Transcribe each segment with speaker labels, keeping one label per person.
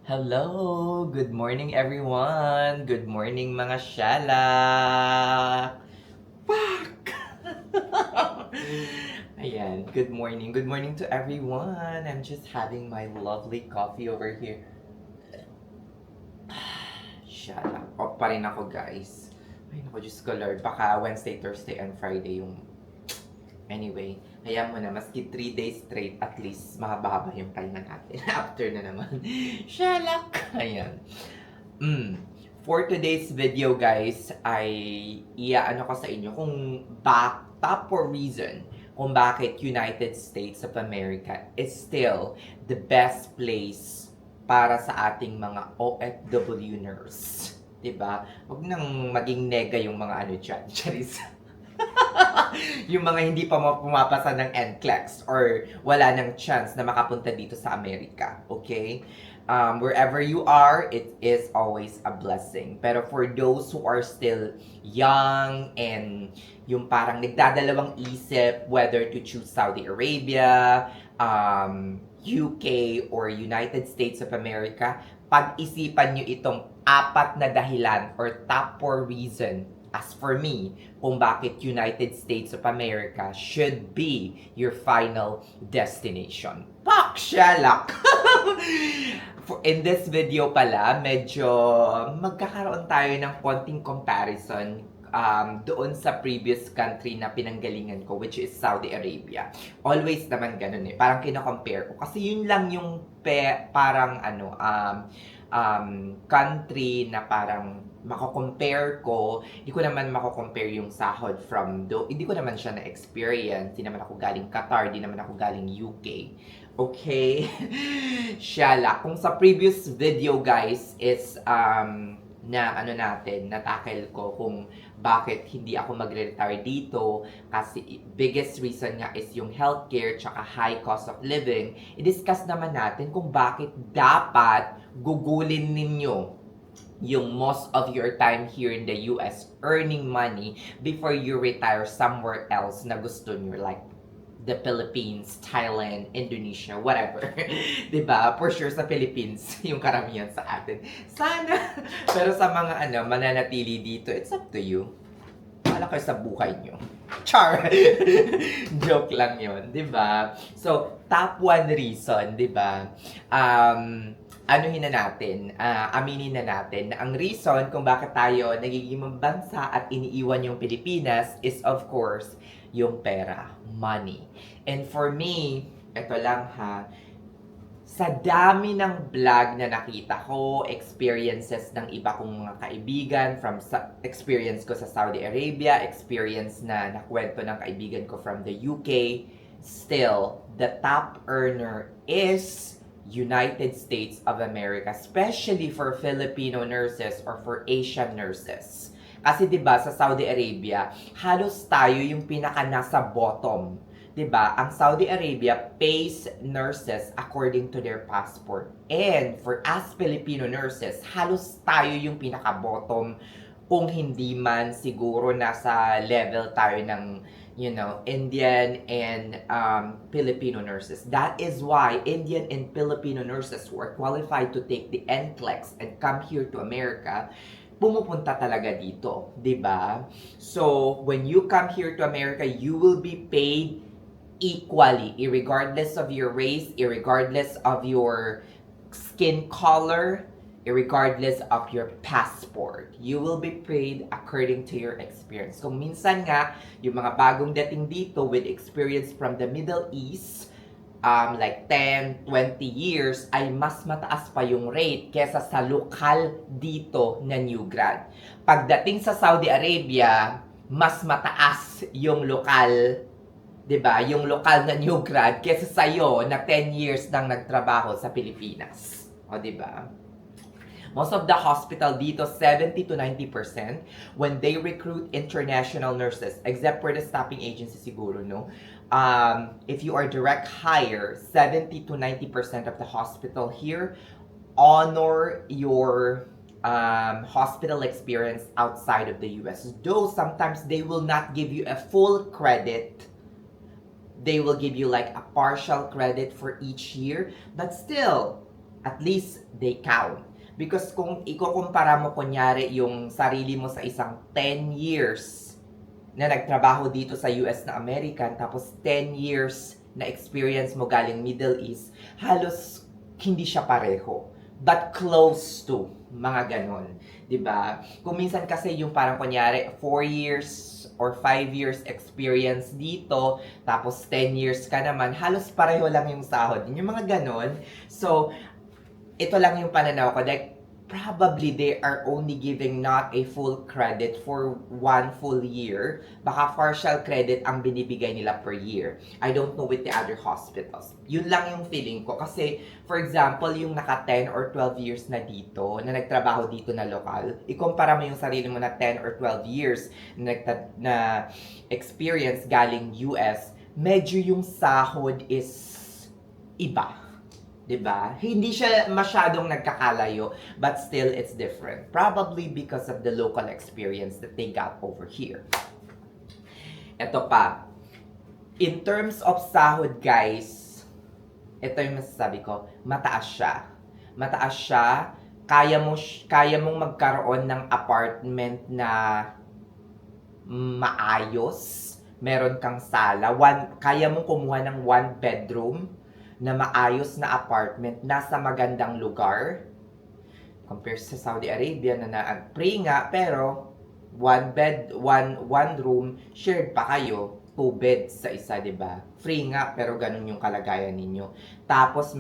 Speaker 1: Hello! Good morning everyone! Good morning mga shalak! Fuck! Ayan, good morning. Good morning to everyone. I'm just having my lovely coffee over here. Shalak. Off pa rin ako guys. Ay naku, Diyos ko Lord. Baka Wednesday, Thursday, and Friday yung... Anyway, hayaan mo na, maski 3 days straight, at least mahaba-haba yung pahinga natin. After na naman. Shalak! Ayan. For today's video guys, ay iaano ko sa inyo kung top 4 reason kung bakit United States of America is still the best place para sa ating mga OFW nurse. Diba? Huwag nang maging nega yung mga ano dyan, Charis. Yung mga hindi pa pumapasa ng NCLEX or wala ng chance na makapunta dito sa Amerika. Okay? Wherever you are, it is always a blessing. Pero for those who are still young and yung parang nagdadalawang isip whether to choose Saudi Arabia, UK, or United States of America, pag-isipan nyo itong apat na dahilan or top 4 reason as for me, kung bakit United States of America should be your final destination. Pak! Shalak! In this video pala, medyo magkakaroon tayo ng konting comparison doon sa previous country na pinanggalingan ko, which is Saudi Arabia. Always naman ganun eh. Parang kino-compare ko. Kasi yun lang yung parang country na parang mako-compare ko. Hindi ko naman mako-compare yung sahod from hindi ko naman siya na-experience. Hindi naman ako galing Qatar, hindi naman ako galing UK. Okay? Shala. Kung sa previous video guys is na-tackle ko kung bakit hindi ako magre-retire dito kasi biggest reason nga is yung healthcare tsaka high cost of living. I-discuss naman natin kung bakit dapat gugulin ninyo yung most of your time here in the US earning money before you retire somewhere else na gusto nyo, like the Philippines, Thailand, Indonesia, whatever. Diba? For sure sa Philippines, yung karamihan sa atin. Sana! Pero sa mga mananatili dito, it's up to you. Wala kayo sa buhay nyo. Char! Joke lang yun, diba? So, top 1 reason, diba? Aminin na natin na ang reason kung bakit tayo nagiging bansa at iniiwan yung Pilipinas is of course yung pera, money. And for me, ito lang ha, sa dami ng vlog na nakita ko, experiences ng iba kong mga kaibigan, from experience ko sa Saudi Arabia, experience na nakwento ng kaibigan ko from the UK, still, the top earner is United States of America, especially for Filipino nurses or for Asian nurses. Kasi 'di ba sa Saudi Arabia, halos tayo yung pinaka nasa bottom. 'Di ba? Ang Saudi Arabia pays nurses according to their passport. And for us Filipino nurses, halos tayo yung pinaka bottom kung hindi man siguro nasa level tayo ng Indian and Filipino nurses. That is why Indian and Filipino nurses who are qualified to take the NCLEX and come here to America pumupunta talaga dito, 'di ba? So, when you come here to America, you will be paid equally, irregardless of your race, irregardless of your skin color, irregardless of your passport. You will be paid according to your experience. Kung minsan nga, yung mga bagong dating dito with experience from the Middle East, like 10, 20 years, ay mas mataas pa yung rate kesa sa lokal dito na new grad. Pagdating sa Saudi Arabia, mas mataas yung lokal, 'di ba? Yung lokal na new grad kesa sa iyo na 10 years nang nagtrabaho sa Pilipinas. O 'di ba? Most of the hospital dito, 70 to 90%, when they recruit international nurses, except for the staffing agency siguro, no? If you are direct hire, 70 to 90% of the hospital here honor your hospital experience outside of the US. Though sometimes they will not give you a full credit, they will give you like a partial credit for each year, but still, at least they count. Because kung ikukumpara mo kunyari yung sarili mo sa isang 10 years na nagtrabaho dito sa US na American, tapos 10 years na experience mo galing Middle East, halos hindi siya pareho. But close to, mga ganon. 'Di ba? Kung minsan kasi yung parang kunyari 4 years or 5 years experience dito, tapos 10 years ka naman, halos pareho lang yung sahod. Yung mga ganon. So, ito lang yung pananaw ko. Like, probably they are only giving not a full credit for 1 full year. Baka partial credit ang binibigay nila per year. I don't know with the other hospitals. Yun lang yung feeling ko. Kasi, for example, yung naka 10 or 12 years na dito, na nagtrabaho dito na lokal, ikumpara mo yung sarili mo na 10 or 12 years na experience galing US, medyo yung sahod is iba. 'Di ba? Hindi siya masyadong nagkakalayo, but still it's different. Probably because of the local experience that they got over here. Ito pa. In terms of sahod, guys, ito yung masasabi ko, mataas siya. Mataas siya. Kaya mong magkaroon ng apartment na maayos. Meron kang sala. Kaya mong kumuha ng 1 bedroom na maayos na apartment, nasa magandang lugar. Compare sa Saudi Arabia na na-pray nga, pero 1 bed, 1 room, shared pa kayo, 2 beds sa isa, 'di ba? Free nga, pero ganun yung kalagayan ninyo. Tapos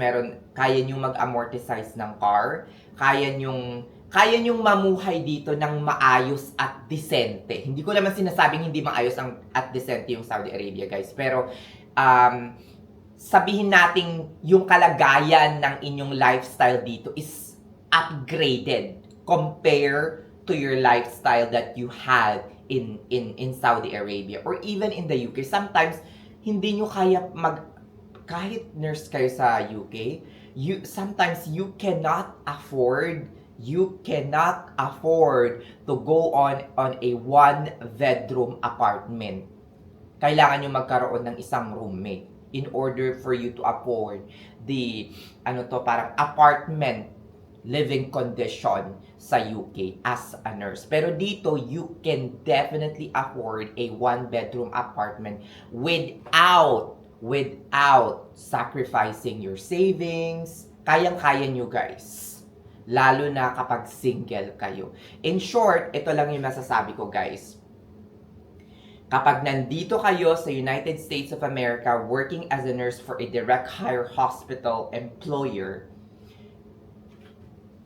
Speaker 1: kaya nyo mag-amortize ng car, kaya nyong mamuhay dito ng maayos at disente. Hindi ko naman sinasabing hindi maayos at disente yung Saudi Arabia, guys. Pero, sabihin nating yung kalagayan ng inyong lifestyle dito is upgraded compared to your lifestyle that you had in Saudi Arabia or even in the UK. Sometimes hindi nyo kaya kahit nurse kayo sa UK, sometimes you cannot afford to go on a 1 bedroom apartment. Kailangan nyo magkaroon ng isang roommate in order for you to afford the parang apartment living condition sa UK as a nurse. Pero dito, you can definitely afford a 1 bedroom apartment without sacrificing your savings. Kayang-kaya nyo, guys. Lalo na kapag single kayo. In short, ito lang yung masasabi ko, guys. Kapag nandito kayo sa United States of America working as a nurse for a direct hire hospital employer,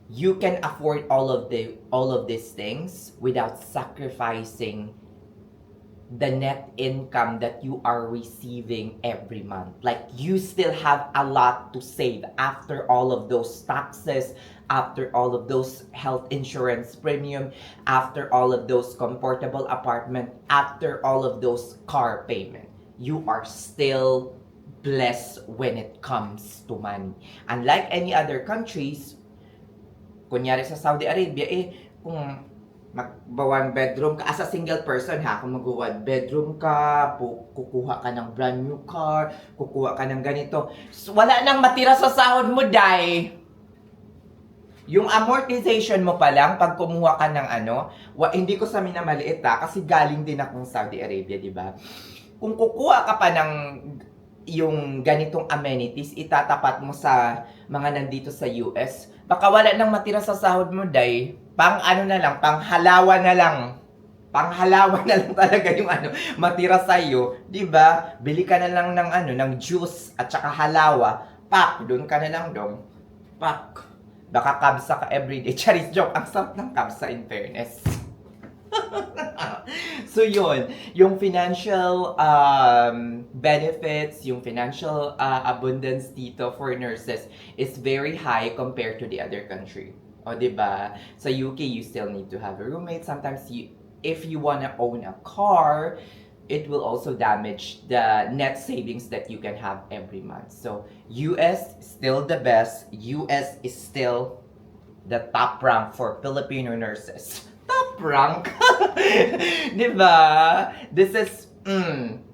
Speaker 1: you can afford all of these things without sacrificing the net income that you are receiving every month. Like, you still have a lot to save after all of those taxes, after all of those health insurance premium, after all of those comfortable apartment, after all of those car payment. You are still blessed when it comes to money. Unlike any other countries, kunyari sa Saudi Arabia, kung mag-1 bedroom ka, as a single person ha, kung mag-1 bedroom ka, kukuha ka ng brand new car, kukuha ka ng ganito, so, wala nang matira sa sahod mo, day. Yung amortization mo pa lang, pag kumuha ka ng hindi ko sa minamaliit kasi galing din akong Saudi Arabia, di ba? Kung kukuha ka pa ng yung ganitong amenities, itatapat mo sa mga nandito sa US, baka wala nang matira sa sahod mo, day. Panghalawa na lang talaga yung matira sa iyo, 'di ba? Bili ka na lang ng juice at saka halawa, pak, doon ka na lang dong. Pak. Baka kabsa ka everyday. Charis joke, ang sarap ng kabsa in fairness. So yun, yung financial benefits, yung financial abundance dito for nurses is very high compared to the other country. O, diba? Sa UK, you still need to have a roommate. Sometimes, if you wanna own a car, it will also damage the net savings that you can have every month. So, US still the best. US is still the top rank for Filipino nurses. Top rank? Diba? This is,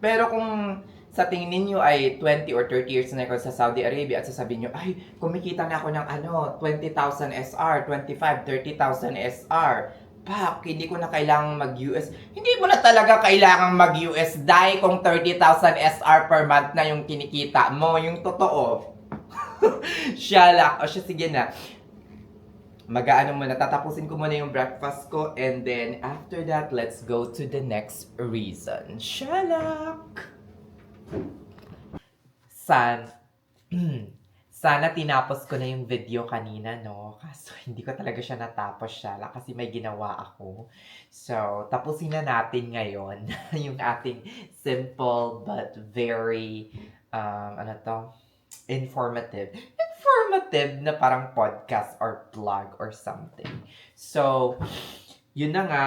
Speaker 1: pero kung sa tingin ninyo ay 20 or 30 years na ako sa Saudi Arabia at sasabihin nyo, ay, kumikita na ako ng 20,000 SR, 25, 30,000 SR. Pak, hindi ko na kailangang mag-US. Hindi mo na talaga kailangang mag-US dahil kung 30,000 SR per month na yung kinikita mo, yung totoo. Shalak. O siya, sige na. Mag-aano muna, tatapusin ko muna yung breakfast ko and then after that, let's go to the next reason. Shalak! Sana tinapos ko na yung video kanina, no? Kaso hindi ko talaga siya natapos siya kasi may ginawa ako. So, tapusin na natin ngayon yung ating simple but very, informative na parang podcast or vlog or something. So, yun na nga,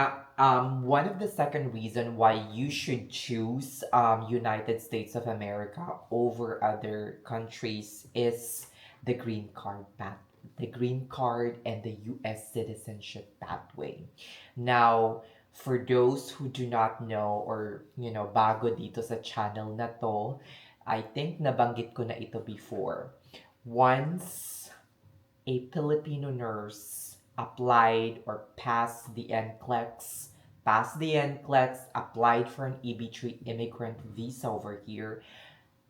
Speaker 1: one of the second reason why you should choose United States of America over other countries is the green card path, the green card and the US citizenship pathway. Now, for those who do not know or, bago dito sa channel na to, I think nabanggit ko na ito before. Once a Filipino nurse applied or passed the NCLEX, applied for an EB3 immigrant visa over here,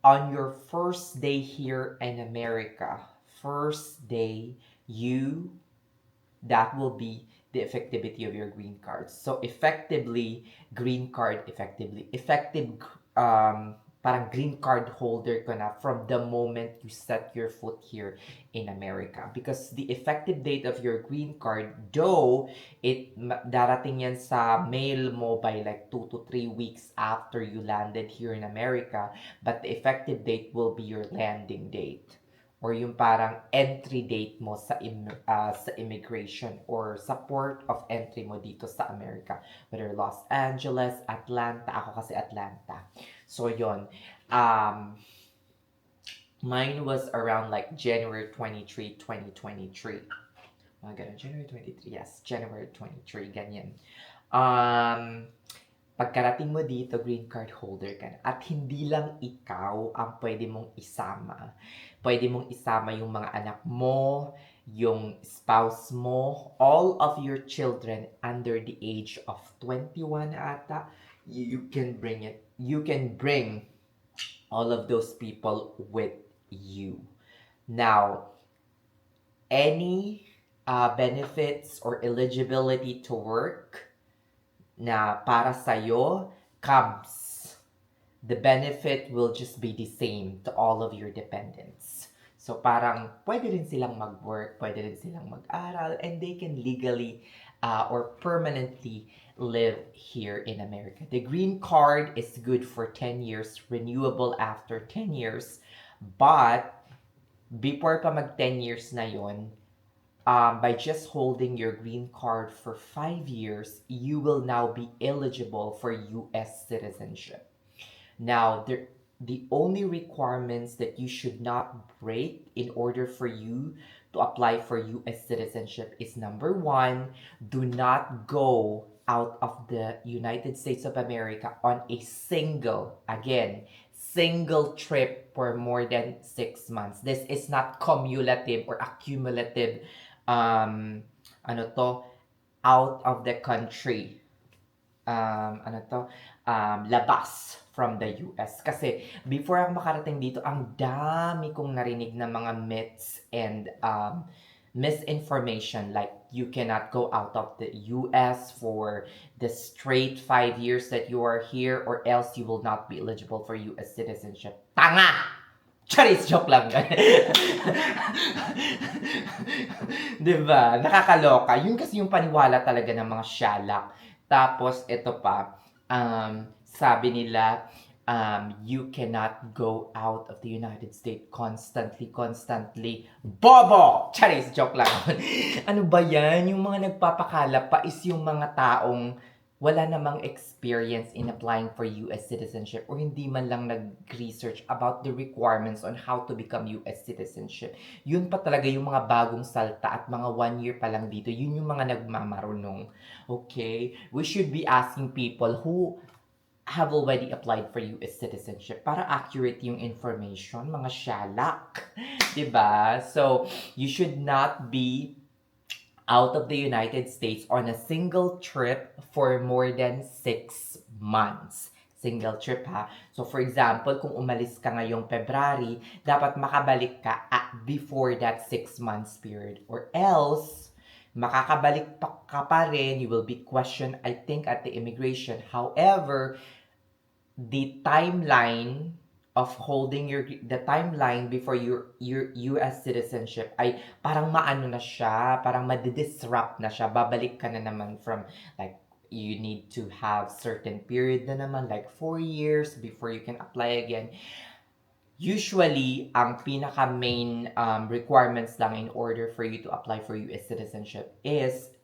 Speaker 1: on your first day here in America, that will be the effectivity of your green card. So effective parang green card holder ka na from the moment you set your foot here in America. Because the effective date of your green card, though, darating yan sa mail mo by like 2 to 3 weeks after you landed here in America, but the effective date will be your landing date. Or yung parang entry date mo sa immigration or sa port of entry mo dito sa America. Whether Los Angeles, Atlanta, ako kasi Atlanta. So yon, mine was around like January 23, 2023. Mga ganun, January 23, yes, January 23, ganyan. Pagkarating mo dito, green card holder ka na. At hindi lang ikaw ang pwede mong isama. Pwede mong isama yung mga anak mo, yung spouse mo, all of your children under the age of 21 ata. You can bring all of those people with you. Now, any benefits or eligibility to work na para sa'yo comes. The benefit will just be the same to all of your dependents. So parang pwede rin silang mag-work, pwede rin silang mag-aral, and they can legally or permanently live here in America. The green card is good for 10 years, renewable after 10 years. But before pa mag 10 years na yon, by just holding your green card for 5 years, you will now be eligible for US citizenship. Now, the only requirements that you should not break in order for you to apply for US citizenship is number 1, do not go out of the United States of America on a single trip for more than 6 months. This is not cumulative or accumulative out of the country labas from the US. Kasi before ako makarating dito, ang dami kong narinig na mga myths and misinformation, like you cannot go out of the US for the straight 5 years that you are here or else you will not be eligible for US citizenship. Tanga! Charis, joke lang. Diba? Nakakaloka. Yun kasi yung paniwala talaga ng mga shalak. Tapos, ito pa, sabi nila, you cannot go out of the United States constantly. Bobo! Charis, joke lang. Ano ba yan? Yung mga nagpapakala pa is yung mga taong wala namang experience in applying for US citizenship or hindi man lang nag-research about the requirements on how to become US citizenship. Yun pa talaga yung mga bagong salta at mga 1 year pa lang dito. Yun yung mga nagmamarunong. Okay? We should be asking people who have already applied for US citizenship para accurate yung information, mga shalak. 'Di ba? So, you should not be out of the United States on a single trip for more than 6 months. Single trip ha. So for example, kung umalis ka ngayong February, dapat makabalik ka before that 6 months period. Or else, makakabalik ka pa rin, you will be questioned, I think, at the immigration. However, the timeline of holding the timeline before your US citizenship ay parang maano na siya, parang madidisrupt na siya. Babalik ka na naman from like you need to have certain period na naman like 4 years before you can apply again. Usually, ang pinaka main requirements lang in order for you to apply for US citizenship is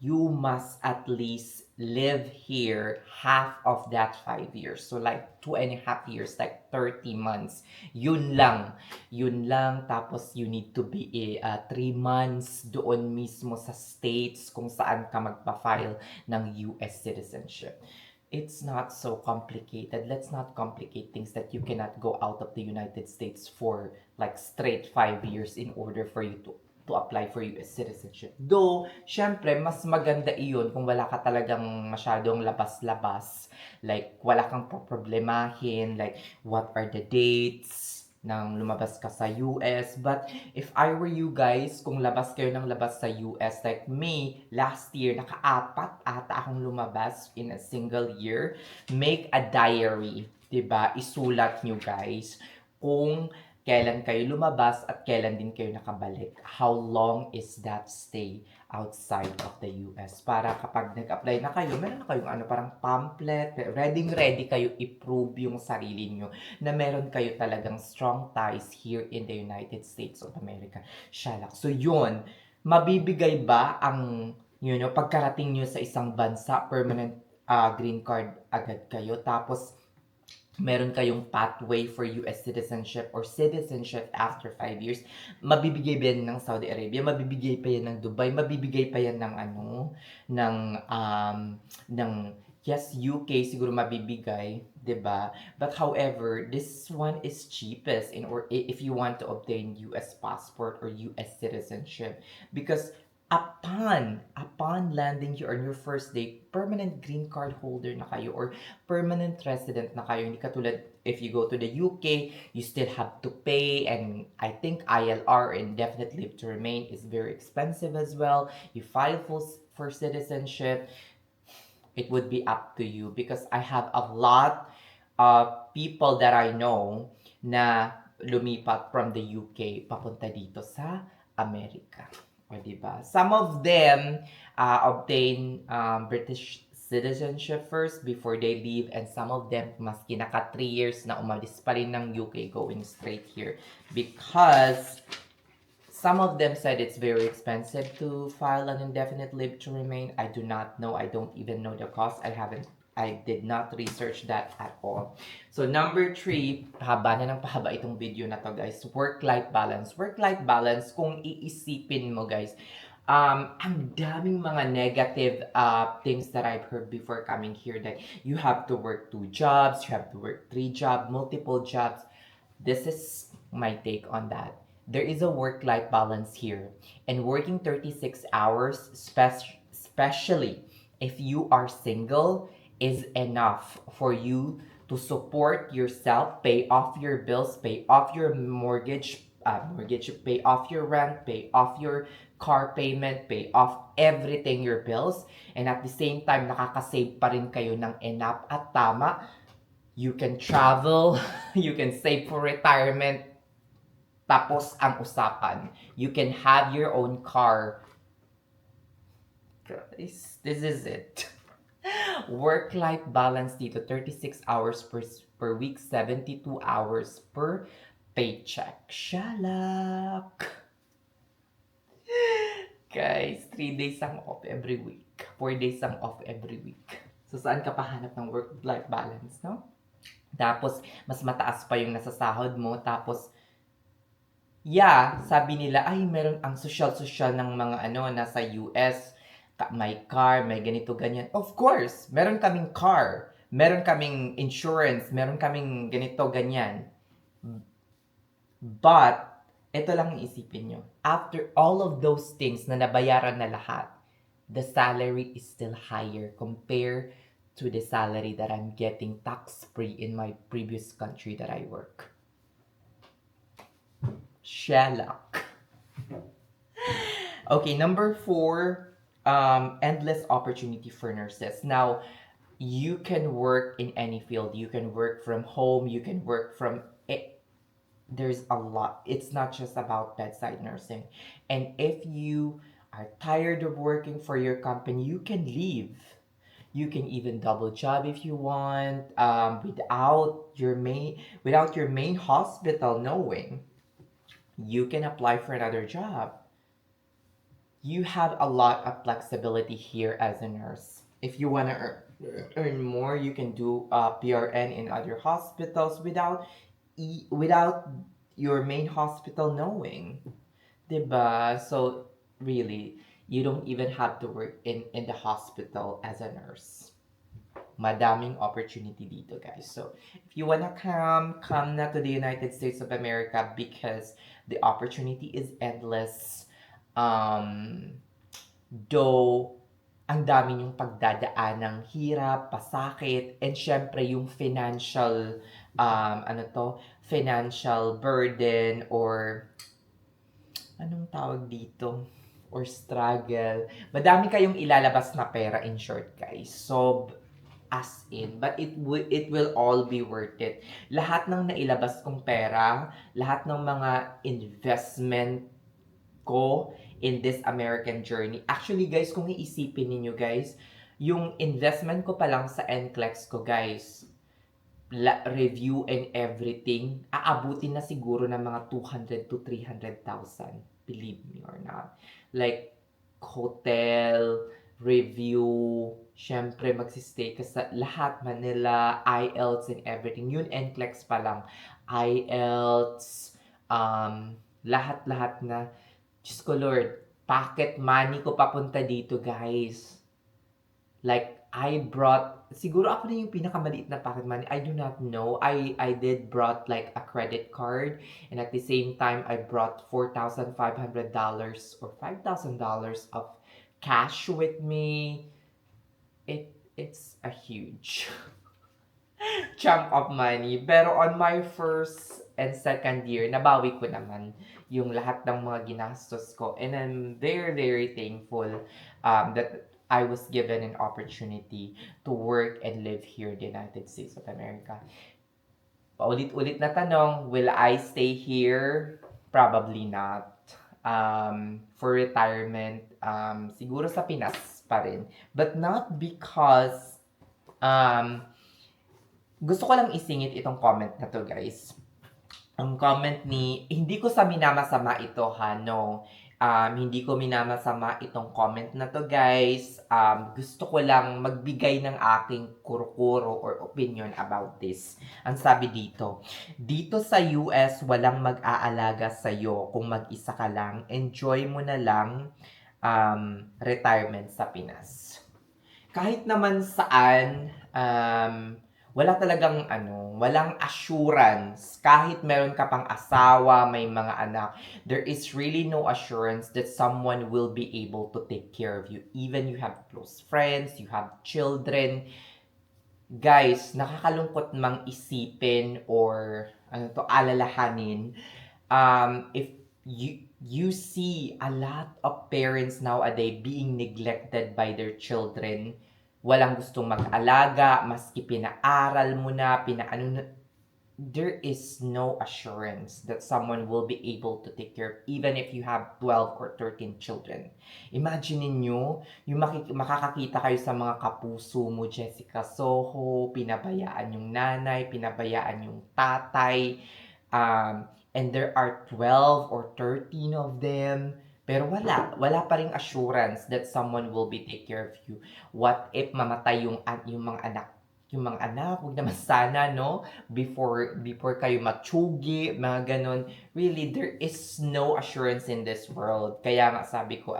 Speaker 1: you must at least live here half of that 5 years. So like 2.5 years, like 30 months. Yun lang. Yun lang. Tapos you need to be 3 months doon mismo sa states kung saan ka magpa-file ng US citizenship. It's not so complicated. Let's not complicate things that you cannot go out of the United States for like straight 5 years in order for you to apply for US citizenship. Though, syempre, mas maganda iyon kung wala ka talagang masyadong labas-labas. Like, wala kang problemahin. Like, what are the dates nang lumabas ka sa US. But, if I were you guys, kung labas kayo ng labas sa US, like me, last year, naka-4 ata akong lumabas in a single year. Make a diary. Diba? Isulat nyo guys kung kailan kayo lumabas at kailan din kayo nakabalik. How long is that stay outside of the US? Para kapag nag-apply na kayo, meron na kayong parang pamphlet, ready kayo i-prove yung sarili nyo na meron kayo talagang strong ties here in the United States of America. Shalak. So yun, mabibigay ba ang pagkarating nyo sa isang bansa, permanent green card agad kayo, tapos meron kayong pathway for US citizenship or citizenship after 5 years, mabibigay ba yan ng Saudi Arabia, mabibigay pa yan ng Dubai, mabibigay pa yan ng ng yes, UK siguro mabibigay, 'di ba? But however, this one is cheapest or if you want to obtain US passport or US citizenship because upon landing here on your first day, permanent green card holder na kayo or permanent resident na kayo. Hindi katulad if you go to the UK, you still have to pay, and I think ILR, indefinite leave to remain, is very expensive as well. You file for citizenship, it would be up to you because I have a lot of people that I know na lumipat from the UK papunta dito sa Amerika. O, diba? Some of them obtain British citizenship first before they leave, and some of them, maski naka 3 years na umalis pa rin ng UK going straight here because some of them said it's very expensive to file an indefinite leave to remain. I do not know. I don't even know the cost. I did not research that at all. So number 3, pahaba na ng pahaba itong video na to guys, work-life balance. Work-life balance, kung iisipin mo guys, ang daming mga negative things that I've heard before coming here, that you have to work 2 jobs, you have to work 3 jobs, multiple jobs. This is my take on that. There is a work-life balance here, and working 36 hours, especially if you are single, is enough for you to support yourself, pay off your bills, pay off your mortgage, pay off your rent, pay off your car payment, pay off everything, your bills, and at the same time, nakakasave pa rin kayo ng enough at tama. You can travel, you can save for retirement, tapos ang usapan, you can have your own car. Guys, this is it. Work-life balance dito, 36 hours per week, 72 hours per paycheck. Shalak! Guys, 3 days ang off every week. 4 days ang off every week. So, saan ka pahanap ng work-life balance, no? Tapos, mas mataas pa yung nasasahod mo. Tapos, sabi nila, ay, meron ang social ng mga nasa US, may car, may ganito, ganyan. Of course, meron kaming car. meron kaming insurance, meron kaming ganito, ganyan. But, ito lang yung isipin nyo. After all of those things na nabayaran na lahat, the salary is still higher compared to the salary that I'm getting tax-free in my previous country that I work. Shalak. Okay, number 4, endless opportunity for nurses. Now, you can work in any field. You can work from home. You can work from there's a lot. It's not just about bedside nursing. And if you are tired of working for your company, you can leave. You can even double job if you want, without your main hospital knowing. You can apply for another job. You have a lot of flexibility here as a nurse. If you want to earn more, you can do PRN in other hospitals without your main hospital knowing. Diba? So, really, you don't even have to work in the hospital as a nurse. Madaming opportunity dito, guys. So, if you wanna come na to the United States of America because the opportunity is endless. Though, ang dami yung pagdadaan ng hirap, pasakit, and syempre yung financial burden or anong tawag dito? Or struggle. Madami kayong ilalabas na pera in short, guys. So, as in, but it will all be worth it. Lahat ng nailabas kong pera, lahat ng mga investment ko in this American journey. Actually, guys, kung iisipin ninyo, guys, yung investment ko pa lang sa NCLEX ko, guys, review and everything, aabutin na siguro ng mga 200 to 300,000. Believe me or not. Like, hotel, review, syempre magsistay ka sa lahat, Manila, IELTS and everything. Yun, NCLEX pa lang. IELTS, lahat-lahat na. Diyos ko Lord, pocket money ko papunta dito, guys. Like, I brought, siguro ako na yung pinakamaliit na pocket money. I do not know. I did brought like a credit card, and at the same time, I brought $4,500 or $5,000 of cash with me. It's a huge chunk of money. Pero on my first and second year, nabawi ko naman yung lahat ng mga ginastos ko. And I'm very, very thankful that I was given an opportunity to work and live here in the United States of America. Paulit-ulit na tanong, will I stay here? Probably not. For retirement, siguro sa Pinas pa rin. But not because, gusto ko lang isingit itong comment na to, guys. Ang comment hindi ko sa minamasama ito, ha, no. Hindi ko minamasama itong comment na to, guys. Gusto ko lang magbigay ng aking kuro-kuro or opinion about this. Ang sabi dito sa US, walang mag-aalaga sa'yo kung mag-isa ka lang. Enjoy mo na lang retirement sa Pinas. Kahit naman saan, wala talagang walang assurance. Kahit meron ka pang asawa, may mga anak, there is really no assurance that someone will be able to take care of you. Even you have close friends, you have children. Guys, nakakalungkot mang isipin or alalahanin. If you see a lot of parents nowadays being neglected by their children, walang gustong mag-alaga, maski pinaaral mo na, there is no assurance that someone will be able to take care of, even if you have 12 or 13 children. Imagine niyo yung makakakita kayo sa mga kapuso mo, Jessica Soho, pinabayaan yung nanay, pinabayaan yung tatay, and there are 12 or 13 of them. Pero wala pa ring assurance that someone will be take care of you. What if mamatay yung mga anak, huwag naman sana, no? Before kayo matsugi, mga ganon. Really, there is no assurance in this world. Kaya nga sabi ko,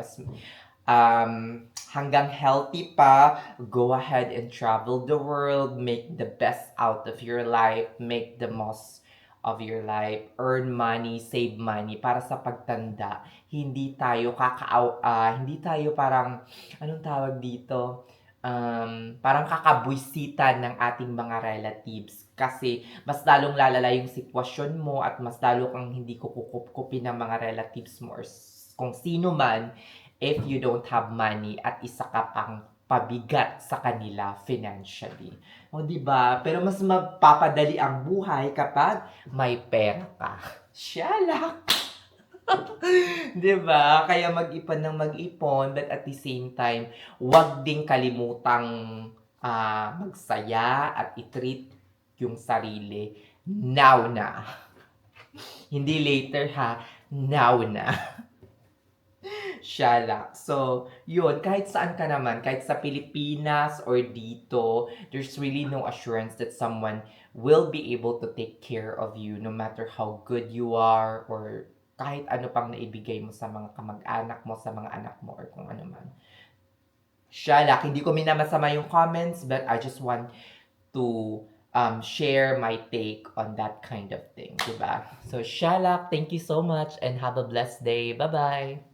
Speaker 1: hanggang healthy pa, go ahead and travel the world, make the best out of your life, make the most of your life, earn money, save money para sa pagtanda. Hindi tayo parang anong tawag dito? Parang kakabwisitan ng ating mga relatives kasi mas lalong lalala yung sitwasyon mo at mas lalo kang hindi kukup-kupin ng mga relatives mo or kung sino man if you don't have money at isa ka pang pabigat sa kanila financially. O, di ba? Pero mas mapapadali ang buhay kapag may pera ka. Siyala! 'Di ba? Kaya mag-ipon ng mag-ipon, but at the same time, wag ding kalimutang magsaya at i-treat yung sarili now na. Hindi later ha, now na. Shala. So, yun, kahit saan ka naman, kahit sa Pilipinas or dito, there's really no assurance that someone will be able to take care of you no matter how good you are or kahit ano pang naibigay mo sa mga kamag-anak mo, sa mga anak mo, or kung ano man. Shalak, hindi ko minamasama yung comments, but I just want to share my take on that kind of thing, diba? So, Shalak, thank you so much and have a blessed day. Bye-bye!